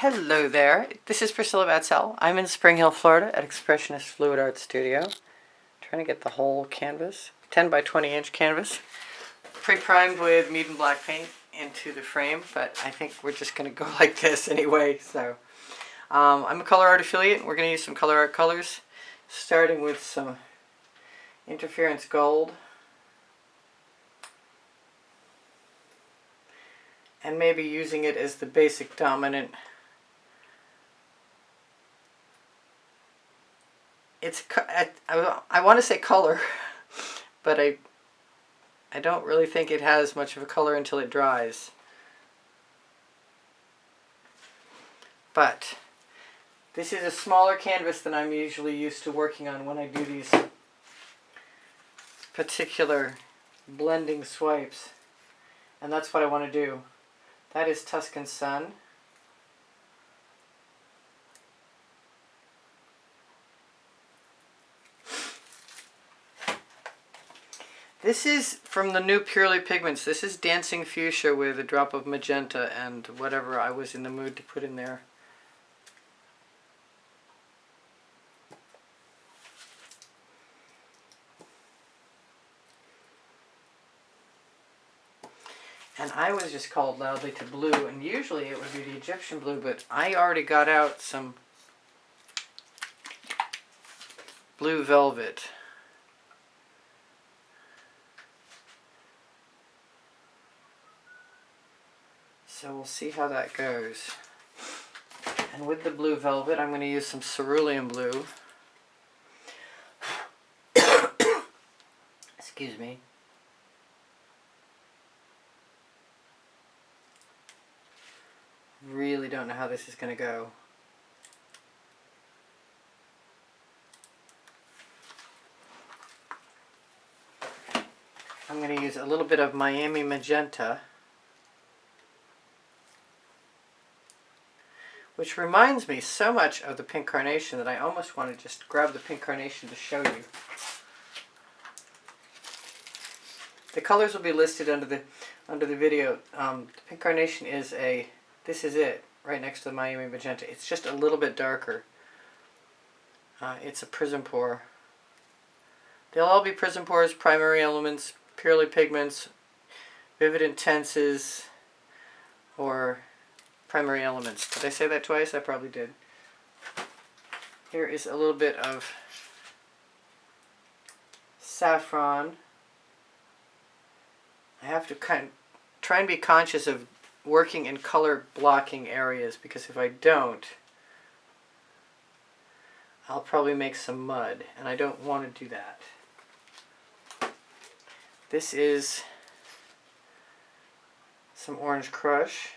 Hello there, this is Priscilla Batzell. I'm in Spring Hill, Florida at Expressionist Fluid Art Studio. Trying to get the whole canvas, 10 by 20 inch canvas, pre-primed with mead and black paint into the frame, but I think we're just going to go like this anyway. So I'm a Color Arte affiliate, and we're going to use some Color Arte colors, starting with some Interference Gold. And maybe using it as the basic dominant. I want to say color, but I don't really think it has much of a color until it dries. But this is a smaller canvas than I'm usually used to working on when I do these particular blending swipes. And that's what I want to do. That is Tuscan Sun. This is from the new Purley Pigments. This is Dancing Fuchsia with a drop of magenta and whatever I was in the mood to put in there. And I was just called loudly to blue, and usually it would be the Egyptian blue, but I already got out some blue velvet. So we'll see how that goes. And with the blue velvet, I'm going to use some cerulean blue. Excuse me. Really don't know how this is going to go. I'm going to use a little bit of Miami Magenta, which reminds me so much of the pink carnation that I almost want to just grab the pink carnation to show you. The colors will be listed under the video. The pink carnation is this is it, right next to the Miami Magenta. It's just a little bit darker. It's a Prizm pour. They'll all be Prizm pours, Primary Elements, Purely Pigments, Vivid Intenses, or Primary Elements. Did I say that twice? I probably did. Here is a little bit of saffron. I have to try and be conscious of working in color blocking areas, because if I don't, I'll probably make some mud, and I don't want to do that. This is some Orange Crush.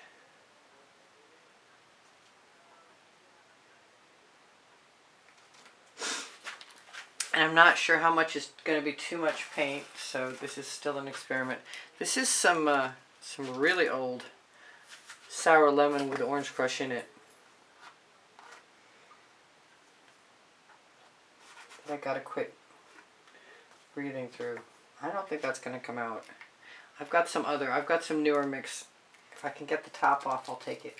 And I'm not sure how much is going to be too much paint, so this is still an experiment. This is some really old sour lemon with Orange Crush in it. But I gotta quit breathing through. I don't think that's gonna come out. I've got some newer mix. If I can get the top off, I'll take it.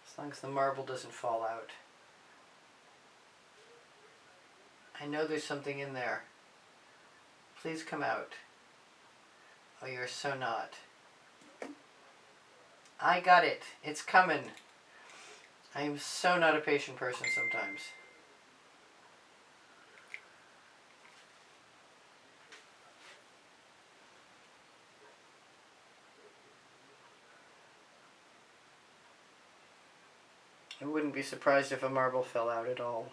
As long as the marble doesn't fall out. I know there's something in there. Please come out. Oh, you're so not. I got it. It's coming. I am so not a patient person sometimes. I wouldn't be surprised if a marble fell out at all.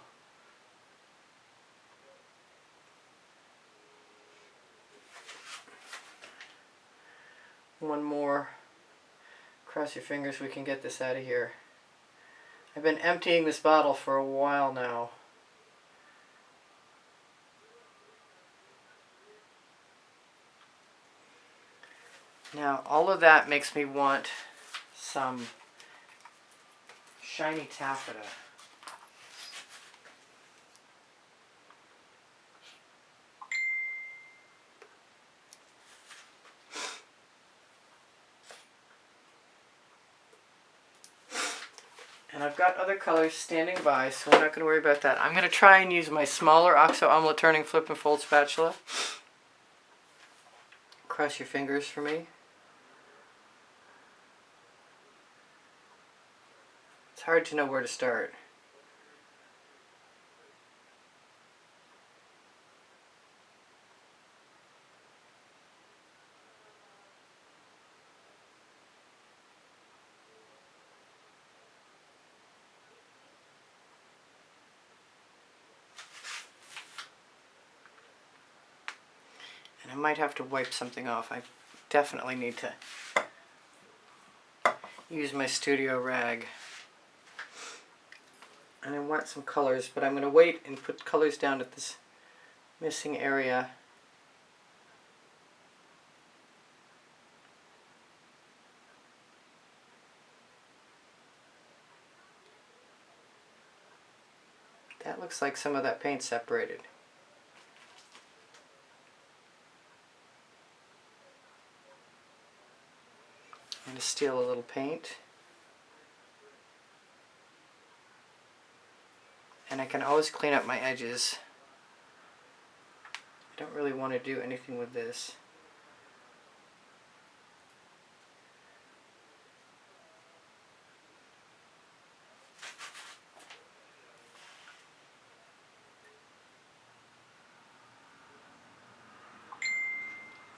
One more. Cross your fingers we can get this out of here. I've been emptying this bottle for a while now. Now, all of that makes me want some shiny taffeta. And I've got other colors standing by, so we're not going to worry about that. I'm going to try and use my smaller Oxo Omelette Turning Flip and Fold spatula. Cross your fingers for me. It's hard to know where to start. And I might have to wipe something off. I definitely need to use my studio rag. And I want some colors, but I'm going to wait and put colors down at this missing area. That looks like some of that paint separated. I'm going to steal a little paint. And I can always clean up my edges. I don't really want to do anything with this.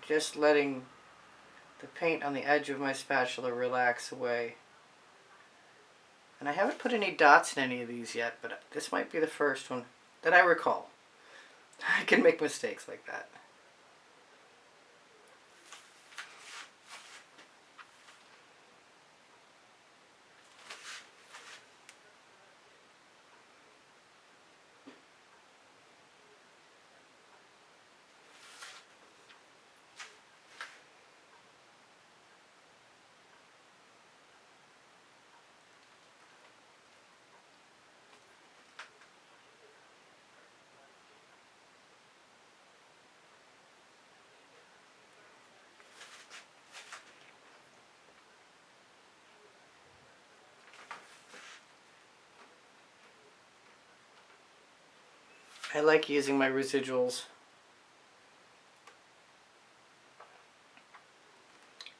Just letting the paint on the edge of my spatula relax away. And I haven't put any dots in any of these yet, but this might be the first one that I recall. I can make mistakes like that. I like using my residuals.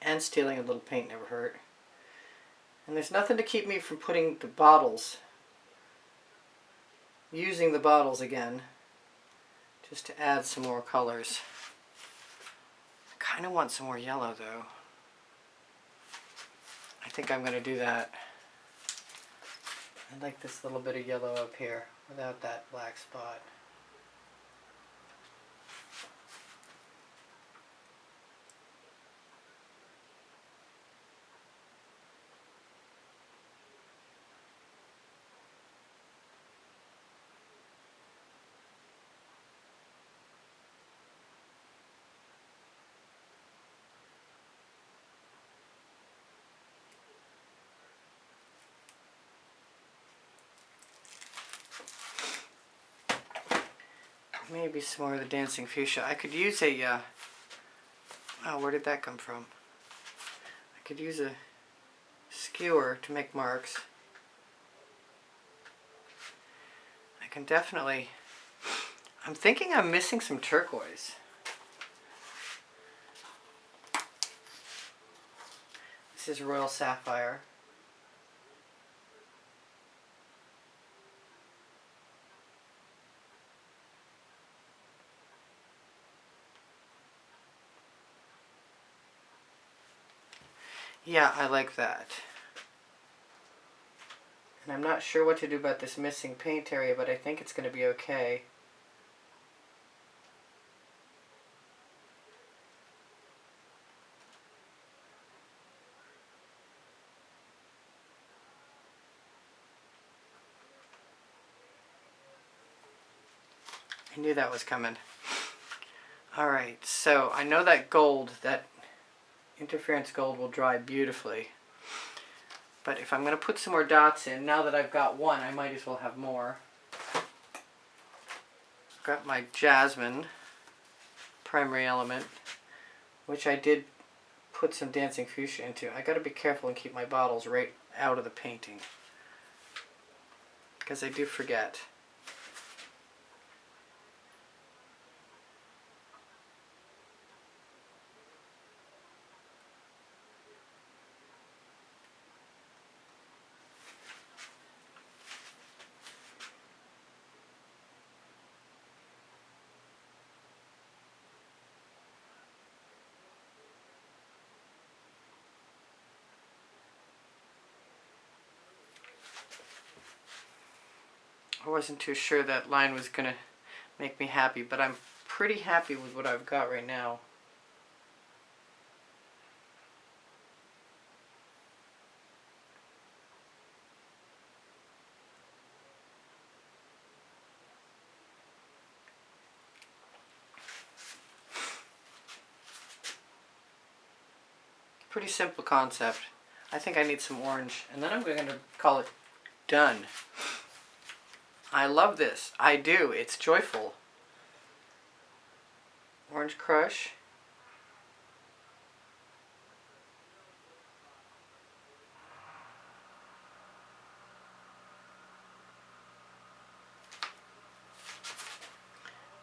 And stealing a little paint never hurt. And there's nothing to keep me from putting the bottles, using the bottles again, just to add some more colors. I kind of want some more yellow though. I think I'm going to do that. I like this little bit of yellow up here without that black spot. Maybe some more of the Dancing Fuchsia. I could use a, wow, where did that come from? I could use a skewer to make marks. I can definitely, I'm thinking I'm missing some turquoise. This is Royal Sapphire. Yeah, I like that. And I'm not sure what to do about this missing paint area, but I think it's going to be okay. I knew that was coming. Alright, so I know that gold, that interference gold will dry beautifully. But if I'm going to put some more dots in, now that I've got one, I might as well have more. I've got my Jasmine primary element, which I did put some Dancing Fuchsia into. I got to be careful and keep my bottles right out of the painting. because I do forget. I wasn't too sure that line was going to make me happy, but I'm pretty happy with what I've got right now. Pretty simple concept. I think I need some orange, and then I'm going to call it done. I love this. I do. It's joyful. Orange Crush.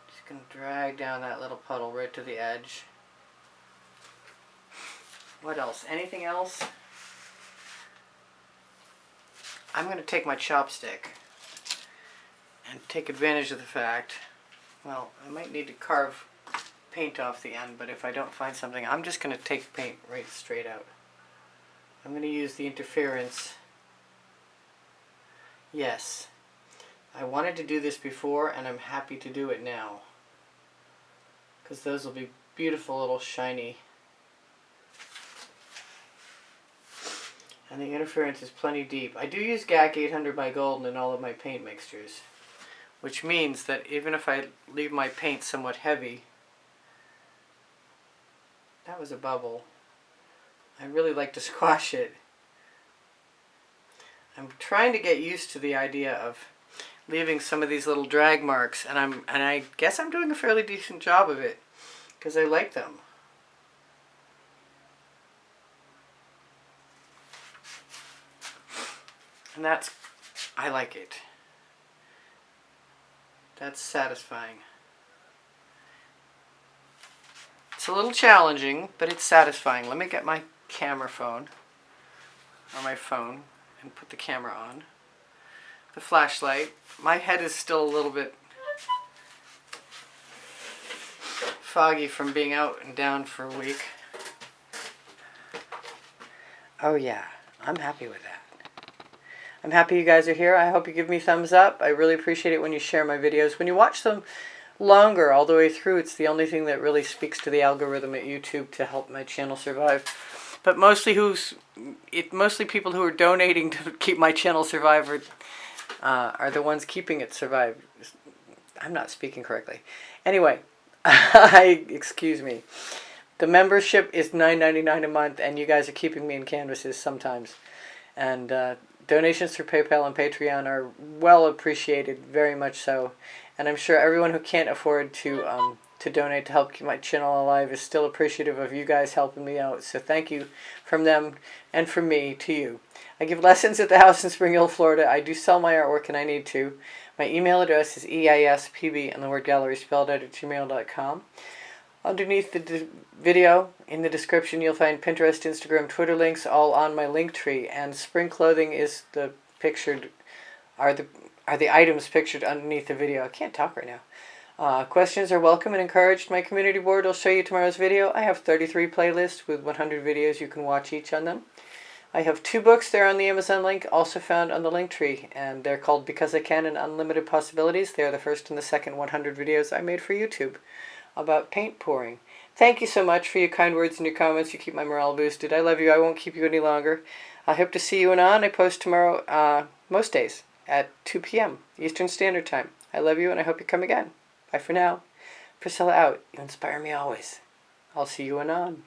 Just going to drag down that little puddle right to the edge. What else? Anything else? I'm going to take my chopstick and take advantage of the fact, well, I might need to carve paint off the end, but if I don't find something, I'm just going to take paint right straight out. I'm going to use the interference. Yes, I wanted to do this before, and I'm happy to do it now, because those will be beautiful little shiny. And the interference is plenty deep. I do use GAC 800 by Golden in all of my paint mixtures, which means that even if I leave my paint somewhat heavy, that was a bubble. I really like to squash it. I'm trying to get used to the idea of leaving some of these little drag marks, and I guess I'm doing a fairly decent job of it because I like them. And I like it. That's satisfying. It's a little challenging, but it's satisfying. Let me get my camera phone, or my phone, and put the camera on. The flashlight. My head is still a little bit foggy from being out and down for a week. Oh yeah, I'm happy with that. I'm happy you guys are here. I hope you give me thumbs up. I really appreciate it when you share my videos. When you watch them longer all the way through, it's the only thing that really speaks to the algorithm at YouTube to help my channel survive. But mostly people who are donating to keep my channel survive are the ones keeping it survive. I'm not speaking correctly. Anyway, excuse me. The membership is $9.99 a month, and you guys are keeping me in canvases sometimes. And donations through PayPal and Patreon are well appreciated, very much so. And I'm sure everyone who can't afford to donate to help keep my channel alive is still appreciative of you guys helping me out. So thank you from them and from me to you. I give lessons at the house in Spring Hill, Florida. I do sell my artwork, and I need to. My email address is easpbgallery and the word gallery spelled out at gmail.com. Underneath the video, in the description, you'll find Pinterest, Instagram, Twitter links, all on my link tree. And spring clothing is the items pictured underneath the video. I can't talk right now. Questions are welcome and encouraged. My community board will show you tomorrow's video. I have 33 playlists with 100 videos. You can watch each on them. I have 2 books there on the Amazon link, also found on the link tree, and they're called Because I Can and Unlimited Possibilities. They are the first and the second 100 videos I made for YouTube about paint pouring. Thank you so much for your kind words and your comments. You keep my morale boosted. I love you. I won't keep you any longer. I hope to see you on. I post tomorrow, most days, at 2 p.m. Eastern Standard Time. I love you, and I hope you come again. Bye for now. Priscilla out. You inspire me always. I'll see you anon.